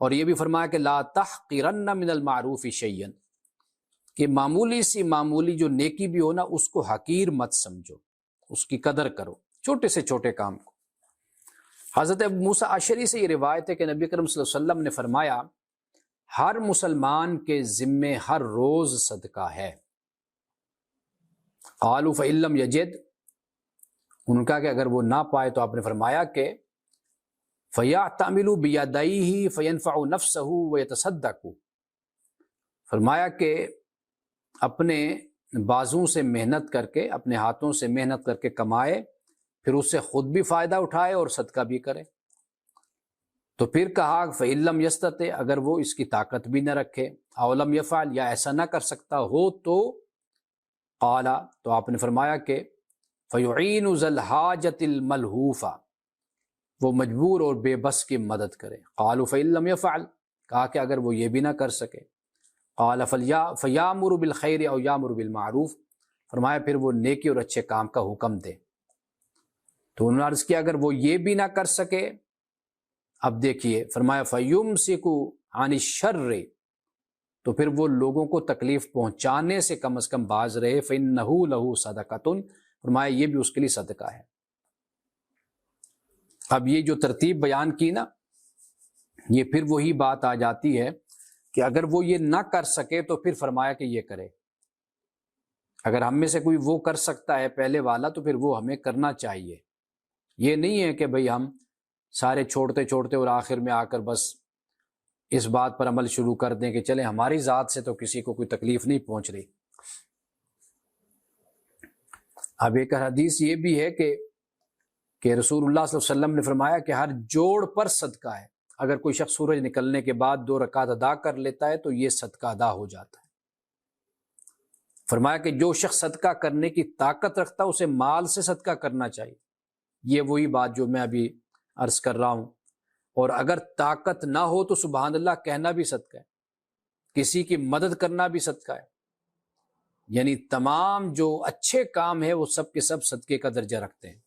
اور یہ بھی فرمایا کہ لا تحقرن من المعروف شیئا، کہ معمولی جو نیکی بھی ہو نا اس کو حقیر مت سمجھو، اس کی قدر کرو، چھوٹے سے چھوٹے کام کو۔ حضرت ابو موسیٰ اشعری سے یہ روایت ہے کہ نبی کریم صلی اللہ علیہ وسلم نے فرمایا ہر مسلمان کے ذمے ہر روز صدقہ ہے۔ قالوا فإن لم یجد، انہوں نے کہا کہ اگر وہ نہ پائے تو آپ نے فرمایا کہ فَيَعْتَمِلُ بِيَدَيْهِ فَيَنْفَعُ نَفْسَهُ وَيَتَصَدَّقُ، فرمایا کہ اپنے بازوں سے محنت کر کے، اپنے ہاتھوں سے محنت کر کے کمائے، پھر اس سے خود بھی فائدہ اٹھائے اور صدقہ بھی کرے۔ تو پھر کہا فَإِن لَمْ يَسْتَطِعْ، اگر وہ اس کی طاقت بھی نہ رکھے، أَوْ لَمْ يَفْعَلْ، یا ایسا نہ کر سکتا ہو تو قال، تو آپ نے فرمایا کہ فَيُعِينُ ذَا الْحَاجَةِ الْمَلْهُوفَ، وہ مجبور اور بے بس کی مدد کرے۔ قالوا فَإِن لَمْ يَفْعَلْ، کہا کہ اگر وہ یہ بھی نہ کر سکے، قال فَيَأْمُرُ بِالْخَيْرِ أَوْ يَأْمُرُ بِالْمَعْرُوفِ، فرمایا پھر وہ نیکی اور اچھے کام کا حکم دے۔ تو انہوں نے عرض کیا اگر وہ یہ بھی نہ کر سکے، اب دیکھیے فرمایا فَيُمْسِكُ عَنِ الشَّرِّ، تو پھر وہ لوگوں کو تکلیف پہنچانے سے کم از کم باز رہے، فَإِنَّهُ لَهُ صَدَقَةٌ، فرمایا یہ بھی اس کے لیے صدقہ ہے۔ اب یہ جو ترتیب بیان کی نا، یہ پھر وہی بات آ جاتی ہے کہ اگر وہ یہ نہ کر سکے تو پھر فرمایا کہ یہ کرے۔ اگر ہم میں سے کوئی وہ کر سکتا ہے پہلے والا تو پھر وہ ہمیں کرنا چاہیے۔ یہ نہیں ہے کہ بھئی ہم سارے چھوڑتے چھوڑتے اور آخر میں آ کر بس اس بات پر عمل شروع کر دیں کہ چلیں ہماری ذات سے تو کسی کو کوئی تکلیف نہیں پہنچ رہی۔ اب ایک حدیث یہ بھی ہے کہ رسول اللہ صلی اللہ علیہ وسلم نے فرمایا کہ ہر جوڑ پر صدقہ ہے، اگر کوئی شخص سورج نکلنے کے بعد 2 رکعت ادا کر لیتا ہے تو یہ صدقہ ادا ہو جاتا ہے۔ فرمایا کہ جو شخص صدقہ کرنے کی طاقت رکھتا ہے اسے مال سے صدقہ کرنا چاہیے۔ یہ وہی بات جو میں ابھی عرض کر رہا ہوں۔ اور اگر طاقت نہ ہو تو سبحان اللہ کہنا بھی صدقہ ہے، کسی کی مدد کرنا بھی صدقہ ہے۔ یعنی تمام جو اچھے کام ہیں وہ سب کے سب صدقے کا درجہ رکھتے ہیں۔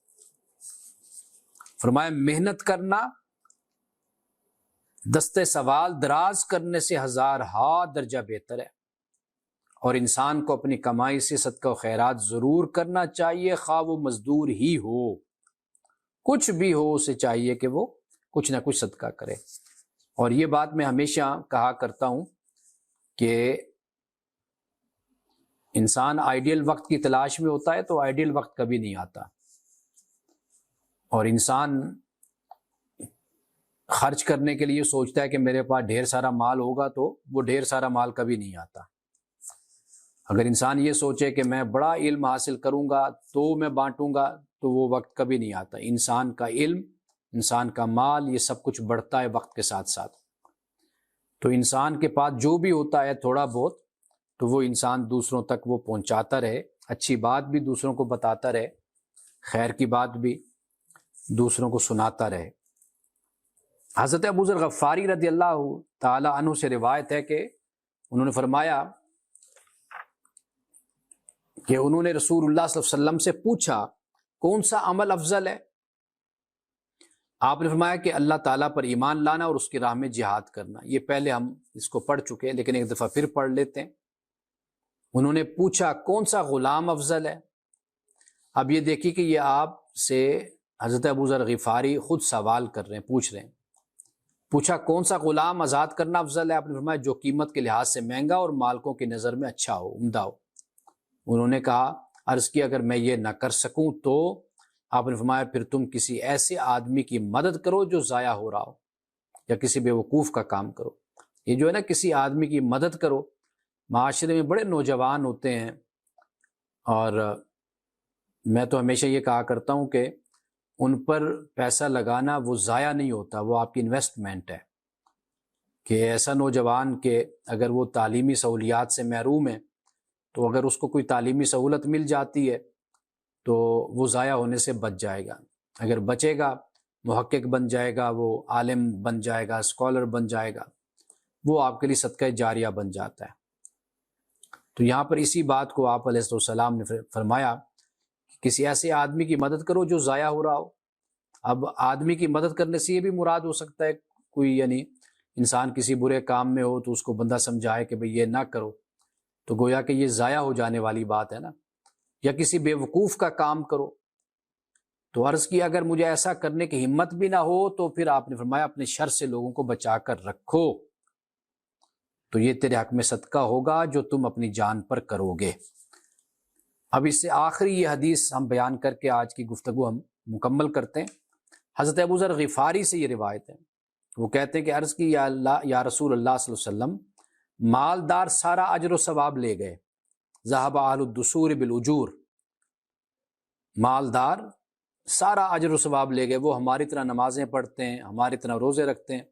فرمایا محنت کرنا دستے سوال دراز کرنے سے 1000 درجہ بہتر ہے، اور انسان کو اپنی کمائی سے صدقہ و خیرات ضرور کرنا چاہیے، خواہ وہ مزدور ہی ہو، کچھ بھی ہو، اسے چاہیے کہ وہ کچھ نہ کچھ صدقہ کرے۔ اور یہ بات میں ہمیشہ کہا کرتا ہوں کہ انسان آئیڈیل وقت کی تلاش میں ہوتا ہے تو آئیڈیل وقت کبھی نہیں آتا، اور انسان خرچ کرنے کے لیے سوچتا ہے کہ میرے پاس ڈھیر سارا مال ہوگا تو وہ ڈھیر سارا مال کبھی نہیں آتا۔ اگر انسان یہ سوچے کہ میں بڑا علم حاصل کروں گا تو میں بانٹوں گا تو وہ وقت کبھی نہیں آتا۔ انسان کا علم، انسان کا مال، یہ سب کچھ بڑھتا ہے وقت کے ساتھ ساتھ۔ تو انسان کے پاس جو بھی ہوتا ہے تھوڑا بہت، تو وہ انسان دوسروں تک وہ پہنچاتا رہے، اچھی بات بھی دوسروں کو بتاتا رہے، خیر کی بات بھی دوسروں کو سناتا رہے۔ حضرت ابو ذر غفاری رضی اللہ تعالی عنہ سے روایت ہے کہ انہوں نے فرمایا کہ انہوں نے رسول اللہ صلی اللہ علیہ وسلم سے پوچھا کون سا عمل افضل ہے؟ آپ نے فرمایا کہ اللہ تعالیٰ پر ایمان لانا اور اس کی راہ میں جہاد کرنا۔ یہ پہلے ہم اس کو پڑھ چکے ہیں لیکن ایک دفعہ پھر پڑھ لیتے ہیں۔ انہوں نے پوچھا کون سا غلام افضل ہے؟ اب یہ دیکھیے کہ یہ آپ سے حضرت ابو ذر غفاری خود سوال کر رہے ہیں، پوچھ رہے ہیں۔ پوچھا کون سا غلام آزاد کرنا افضل ہے؟ آپ نے فرمایا جو قیمت کے لحاظ سے مہنگا اور مالکوں کی نظر میں اچھا ہو، عمدہ ہو۔ انہوں نے کہا، عرض کی اگر میں یہ نہ کر سکوں تو آپ نے فرمایا پھر تم کسی ایسے آدمی کی مدد کرو جو ضائع ہو رہا ہو، یا کسی بیوقوف کا کام کرو۔ یہ جو ہے نا کسی آدمی کی مدد کرو، معاشرے میں بڑے نوجوان ہوتے ہیں، اور میں تو ہمیشہ یہ کہا کرتا ہوں کہ ان پر پیسہ لگانا وہ ضائع نہیں ہوتا، وہ آپ کی انویسٹمنٹ ہے۔ کہ ایسا نوجوان کہ اگر وہ تعلیمی سہولیات سے محروم ہے، تو اگر اس کو کوئی تعلیمی سہولت مل جاتی ہے تو وہ ضائع ہونے سے بچ جائے گا۔ اگر بچے گا، محقق بن جائے گا، وہ عالم بن جائے گا، اسکالر بن جائے گا، وہ آپ کے لیے صدقہ جاریہ بن جاتا ہے۔ تو یہاں پر اسی بات کو آپ علیہ السلام نے فرمایا کہ کسی ایسے آدمی کی مدد کرو جو ضائع ہو رہا ہو۔ اب آدمی کی مدد کرنے سے یہ بھی مراد ہو سکتا ہے کوئی، یعنی انسان کسی برے کام میں ہو تو اس کو بندہ سمجھائے کہ بھئی یہ نہ کرو، تو گویا کہ یہ ضائع ہو جانے والی بات ہے نا۔ یا کسی بیوقوف کا کام کرو، تو عرض کیا اگر مجھے ایسا کرنے کی ہمت بھی نہ ہو تو پھر آپ نے فرمایا اپنے شر سے لوگوں کو بچا کر رکھو، تو یہ تیرے حق میں صدقہ ہوگا جو تم اپنی جان پر کرو گے۔ اب اس سے آخری یہ حدیث ہم بیان کر کے آج کی گفتگو ہم مکمل کرتے ہیں۔ حضرت ابو ذر غفاری سے یہ روایت ہے، وہ کہتے ہیں کہ عرض کی یا رسول اللہ صلی اللہ علیہ وسلم، مالدار سارا اجر و ثواب لے گئے، ذهب اہل الدثور بالاجور، مالدار سارا اجر و ثواب لے گئے، وہ ہماری طرح نمازیں پڑھتے ہیں، ہماری طرح روزے رکھتے ہیں،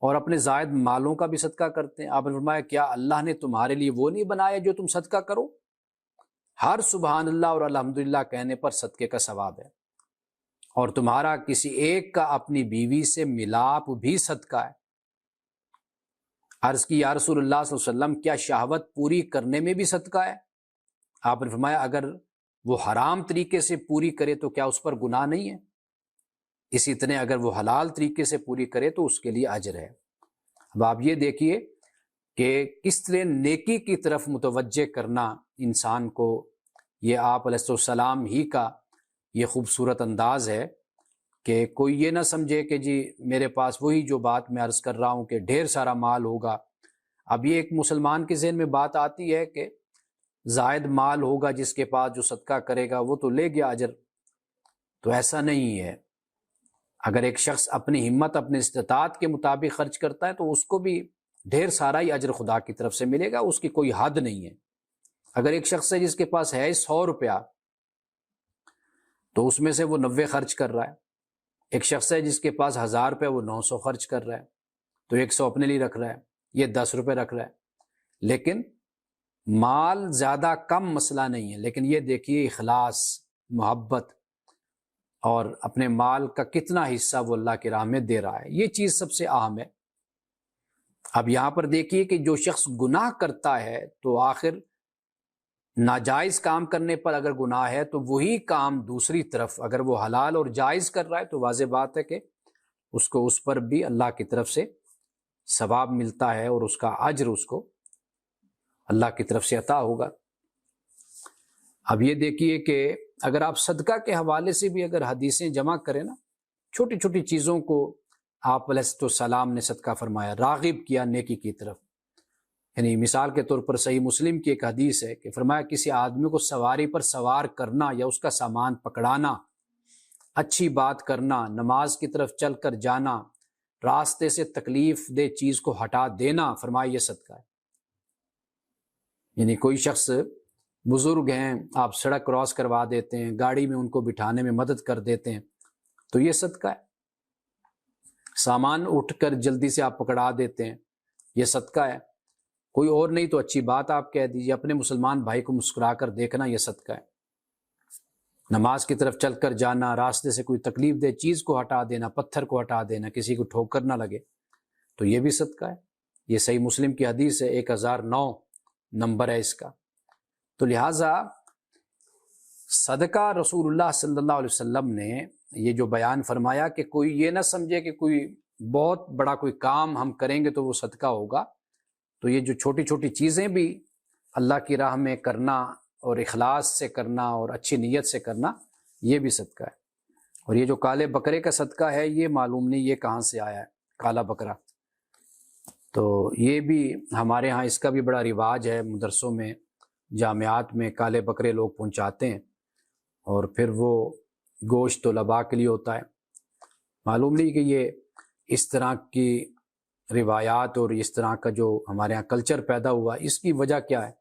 اور اپنے زائد مالوں کا بھی صدقہ کرتے ہیں۔ آپ نے فرمایا کیا اللہ نے تمہارے لیے وہ نہیں بنایا جو تم صدقہ کرو؟ ہر سبحان اللہ اور الحمدللہ کہنے پر صدقے کا ثواب ہے، اور تمہارا کسی ایک کا اپنی بیوی سے ملاپ بھی صدقہ ہے۔ عرض کی یا رسول اللہ صلی اللہ علیہ وسلم، کیا شہوت پوری کرنے میں بھی صدقہ ہے؟ آپ نے فرمایا اگر وہ حرام طریقے سے پوری کرے تو کیا اس پر گناہ نہیں ہے؟ اسی طرح اگر وہ حلال طریقے سے پوری کرے تو اس کے لیے اجر ہے۔ اب آپ یہ دیکھیے کہ کس طرح نیکی کی طرف متوجہ کرنا انسان کو، یہ آپ علیہ السلام ہی کا یہ خوبصورت انداز ہے کہ کوئی یہ نہ سمجھے کہ جی میرے پاس وہی جو بات میں عرض کر رہا ہوں کہ ڈھیر سارا مال ہوگا۔ اب یہ ایک مسلمان کے ذہن میں بات آتی ہے کہ زائد مال ہوگا جس کے پاس، جو صدقہ کرے گا وہ تو لے گیا اجر، تو ایسا نہیں ہے۔ اگر ایک شخص اپنی ہمت، اپنے استطاعت کے مطابق خرچ کرتا ہے تو اس کو بھی ڈھیر سارا ہی اجر خدا کی طرف سے ملے گا، اس کی کوئی حد نہیں ہے۔ اگر ایک شخص ہے جس کے پاس ہے 100 روپیہ تو اس میں سے وہ 90 خرچ کر رہا ہے، ایک شخص ہے جس کے پاس 1000 روپے، وہ 900 خرچ کر رہا ہے، تو 100 اپنے لیے رکھ رہا ہے، یہ 10 روپے رکھ رہا ہے۔ لیکن مال زیادہ کم مسئلہ نہیں ہے، لیکن یہ دیکھیے اخلاص، محبت اور اپنے مال کا کتنا حصہ وہ اللہ کی راہ میں دے رہا ہے، یہ چیز سب سے اہم ہے۔ اب یہاں پر دیکھیے کہ جو شخص گناہ کرتا ہے تو آخر ناجائز کام کرنے پر اگر گناہ ہے تو وہی کام دوسری طرف اگر وہ حلال اور جائز کر رہا ہے تو واضح بات ہے کہ اس کو اس پر بھی اللہ کی طرف سے ثواب ملتا ہے، اور اس کا اجر اس کو اللہ کی طرف سے عطا ہوگا۔ اب یہ دیکھیے کہ اگر آپ صدقہ کے حوالے سے بھی اگر حدیثیں جمع کریں نا، چھوٹی چھوٹی چیزوں کو آپ علیہ السلام نے صدقہ فرمایا، راغب کیا نیکی کی طرف۔ یعنی مثال کے طور پر صحیح مسلم کی ایک حدیث ہے کہ فرمایا کسی آدمی کو سواری پر سوار کرنا یا اس کا سامان پکڑانا، اچھی بات کرنا، نماز کی طرف چل کر جانا، راستے سے تکلیف دہ چیز کو ہٹا دینا، فرمایا یہ صدقہ ہے۔ یعنی کوئی شخص بزرگ ہیں، آپ سڑک کراس کروا دیتے ہیں، گاڑی میں ان کو بٹھانے میں مدد کر دیتے ہیں، تو یہ صدقہ ہے۔ سامان اٹھ کر جلدی سے آپ پکڑا دیتے ہیں، یہ صدقہ ہے۔ کوئی اور نہیں تو اچھی بات آپ کہہ دیجیے، اپنے مسلمان بھائی کو مسکرا کر دیکھنا، یہ صدقہ ہے۔ نماز کی طرف چل کر جانا، راستے سے کوئی تکلیف دہ چیز کو ہٹا دینا، پتھر کو ہٹا دینا، کسی کو ٹھوکر نہ لگے، تو یہ بھی صدقہ ہے۔ یہ صحیح مسلم کی حدیث ہے، 1009 نمبر ہے اس کا۔ تو لہٰذا صدقہ رسول اللہ صلی اللہ علیہ وسلم نے یہ جو بیان فرمایا کہ کوئی یہ نہ سمجھے کہ کوئی بہت بڑا کوئی کام ہم کریں گے تو وہ صدقہ ہوگا، تو یہ جو چھوٹی چھوٹی چیزیں بھی اللہ کی راہ میں کرنا اور اخلاص سے کرنا اور اچھی نیت سے کرنا، یہ بھی صدقہ ہے۔ اور یہ جو کالے بکرے کا صدقہ ہے، یہ معلوم نہیں یہ کہاں سے آیا ہے کالا بکرا، تو یہ بھی ہمارے ہاں اس کا بھی بڑا رواج ہے، مدرسوں میں، جامعات میں کالے بکرے لوگ پہنچاتے ہیں، اور پھر وہ گوشت طلباء کے لیے ہوتا ہے۔ معلوم نہیں کہ یہ اس طرح کی روایات اور اس طرح کا جو ہمارے ہاں کلچر پیدا ہوا، اس کی وجہ کیا ہے؟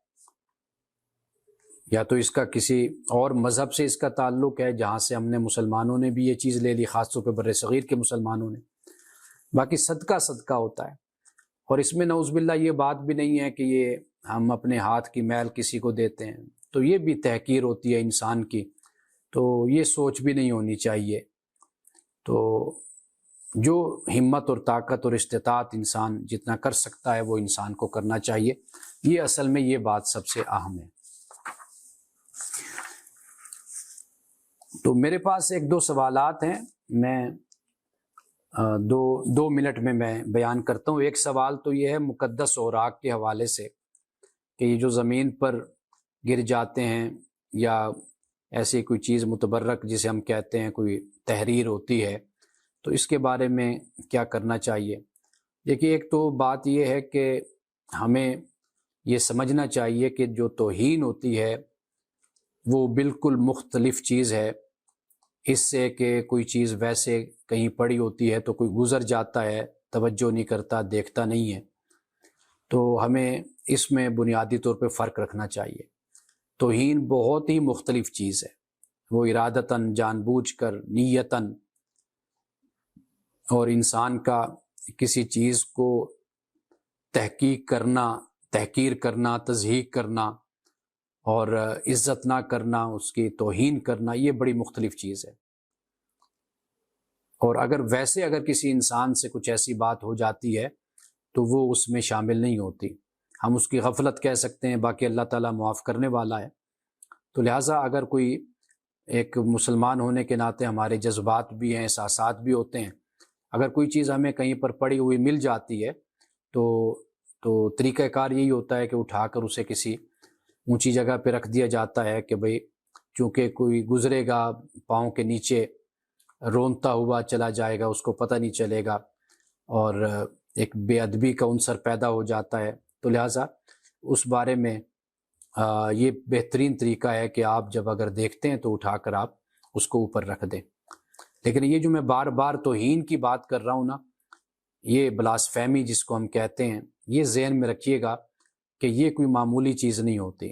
یا تو اس کا کسی اور مذہب سے اس کا تعلق ہے جہاں سے ہم نے مسلمانوں نے بھی یہ چیز لے لی، خاص طور پہ بر صغیر کے مسلمانوں نے۔ باقی صدقہ ہوتا ہے، اور اس میں نعوذ باللہ یہ بات بھی نہیں ہے کہ یہ ہم اپنے ہاتھ کی میل کسی کو دیتے ہیں، تو یہ بھی تحقیر ہوتی ہے انسان کی، تو یہ سوچ بھی نہیں ہونی چاہیے۔ تو جو ہمت اور طاقت اور استطاعت انسان جتنا کر سکتا ہے وہ انسان کو کرنا چاہیے، یہ اصل میں یہ بات سب سے اہم ہے۔ تو میرے پاس ایک دو سوالات ہیں، میں دو منٹ میں بیان کرتا ہوں۔ ایک سوال تو یہ ہے مقدس اوراق کے حوالے سے کہ یہ جو زمین پر گر جاتے ہیں یا ایسی کوئی چیز متبرک جسے ہم کہتے ہیں کوئی تحریر ہوتی ہے، تو اس کے بارے میں کیا کرنا چاہیے؟ دیکھیے، ایک تو بات یہ ہے کہ ہمیں یہ سمجھنا چاہیے کہ جو توہین ہوتی ہے وہ بالکل مختلف چیز ہے اس سے کہ کوئی چیز ویسے کہیں پڑی ہوتی ہے تو کوئی گزر جاتا ہے، توجہ نہیں کرتا، دیکھتا نہیں ہے۔ تو ہمیں اس میں بنیادی طور پہ فرق رکھنا چاہیے۔ توہین بہت ہی مختلف چیز ہے، وہ ارادتاً، جان بوجھ کر، نیتاً، اور انسان کا کسی چیز کو تحقیر کرنا، تضحیق کرنا اور عزت نہ کرنا، اس کی توہین کرنا، یہ بڑی مختلف چیز ہے۔ اور اگر کسی انسان سے کچھ ایسی بات ہو جاتی ہے تو وہ اس میں شامل نہیں ہوتی، ہم اس کی غفلت کہہ سکتے ہیں، باقی اللہ تعالیٰ معاف کرنے والا ہے۔ تو لہٰذا اگر کوئی، ایک مسلمان ہونے کے ناطے ہمارے جذبات بھی ہیں، احساسات بھی ہوتے ہیں، اگر کوئی چیز ہمیں کہیں پر پڑی ہوئی مل جاتی ہے تو طریقہ کار یہی ہوتا ہے کہ اٹھا کر اسے کسی اونچی جگہ پہ رکھ دیا جاتا ہے کہ بھئی چونکہ کوئی گزرے گا پاؤں کے نیچے رونتا ہوا چلا جائے گا، اس کو پتہ نہیں چلے گا، اور ایک بے ادبی کا عنصر پیدا ہو جاتا ہے۔ تو لہٰذا اس بارے میں یہ بہترین طریقہ ہے کہ آپ جب اگر دیکھتے ہیں تو اٹھا کر آپ اس کو اوپر رکھ دیں۔ لیکن یہ جو میں بار بار توہین کی بات کر رہا ہوں نا، یہ بلاسفیمی جس کو ہم کہتے ہیں، یہ ذہن میں رکھیے گا کہ یہ کوئی معمولی چیز نہیں ہوتی۔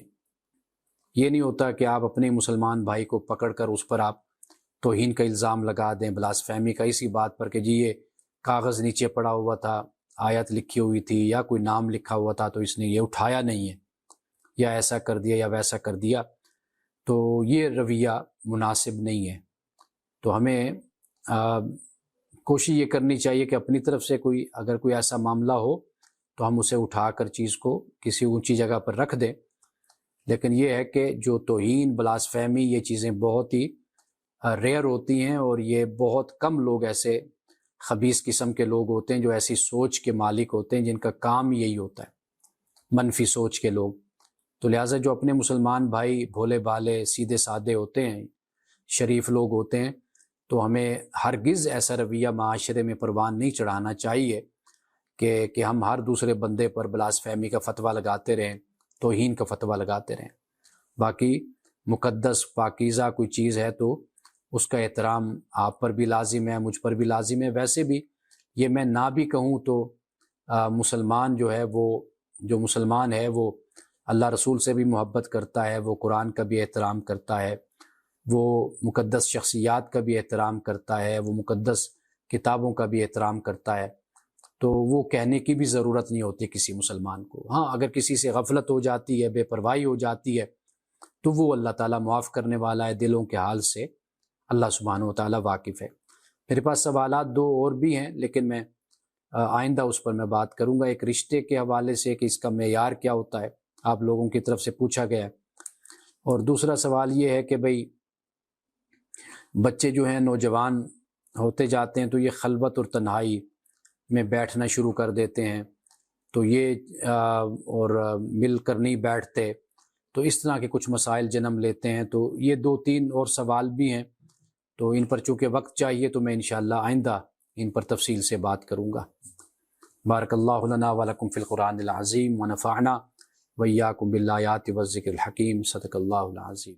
یہ نہیں ہوتا کہ آپ اپنے مسلمان بھائی کو پکڑ کر اس پر آپ توہین کا الزام لگا دیں، بلاسفیمی کا، اسی بات پر کہ جی یہ کاغذ نیچے پڑا ہوا تھا، آیت لکھی ہوئی تھی یا کوئی نام لکھا ہوا تھا تو اس نے یہ اٹھایا نہیں ہے، یا ایسا کر دیا یا ویسا کر دیا، تو یہ رویہ مناسب نہیں ہے۔ تو ہمیں کوشش یہ کرنی چاہیے کہ اپنی طرف سے اگر کوئی ایسا معاملہ ہو تو ہم اسے اٹھا کر چیز کو کسی اونچی جگہ پر رکھ دیں۔ لیکن یہ ہے کہ جو توہین، بلاسفیمی، یہ چیزیں بہت ہی ریئر ہوتی ہیں، اور یہ بہت کم لوگ ایسے خبیث قسم کے لوگ ہوتے ہیں جو ایسی سوچ کے مالک ہوتے ہیں، جن کا کام یہی ہوتا ہے، منفی سوچ کے لوگ۔ تو لہٰذا جو اپنے مسلمان بھائی بھولے بھالے سیدھے سادے ہوتے ہیں، شریف لوگ ہوتے ہیں، تو ہمیں ہرگز ایسا رویہ معاشرے میں پروان نہیں چڑھانا چاہیے کہ ہم ہر دوسرے بندے پر بلاسفیمی کا فتویٰ لگاتے رہیں، توہین کا فتویٰ لگاتے رہیں۔ باقی مقدس پاکیزہ کوئی چیز ہے تو اس کا احترام آپ پر بھی لازم ہے، مجھ پر بھی لازم ہے۔ ویسے بھی یہ میں نہ بھی کہوں تو مسلمان جو مسلمان ہے وہ اللہ رسول سے بھی محبت کرتا ہے، وہ قرآن کا بھی احترام کرتا ہے، وہ مقدس شخصیات کا بھی احترام کرتا ہے، وہ مقدس کتابوں کا بھی احترام کرتا ہے۔ تو وہ کہنے کی بھی ضرورت نہیں ہوتی کسی مسلمان کو۔ ہاں، اگر کسی سے غفلت ہو جاتی ہے، بے پرواہی ہو جاتی ہے، تو وہ اللہ تعالیٰ معاف کرنے والا ہے، دلوں کے حال سے اللہ سبحانہ و تعالیٰ واقف ہے۔ میرے پاس سوالات دو اور بھی ہیں، لیکن میں آئندہ اس پر میں بات کروں گا۔ ایک رشتے کے حوالے سے کہ اس کا معیار کیا ہوتا ہے، آپ لوگوں کی طرف سے پوچھا گیا ہے۔ اور دوسرا سوال یہ ہے کہ بھئی بچے جو ہیں نوجوان ہوتے جاتے ہیں تو یہ خلوت اور تنہائی میں بیٹھنا شروع کر دیتے ہیں، تو یہ اور مل کر نہیں بیٹھتے، تو اس طرح کے کچھ مسائل جنم لیتے ہیں۔ تو یہ دو تین اور سوال بھی ہیں، تو ان پر چونکہ وقت چاہیے تو میں انشاءاللہ آئندہ ان پر تفصیل سے بات کروں گا۔ بارک اللہ لنا ولکم فی القرآن العظیم ونفعنا وإیاکم بالآیات والذکر الحکیم، صدق اللہ العظیم۔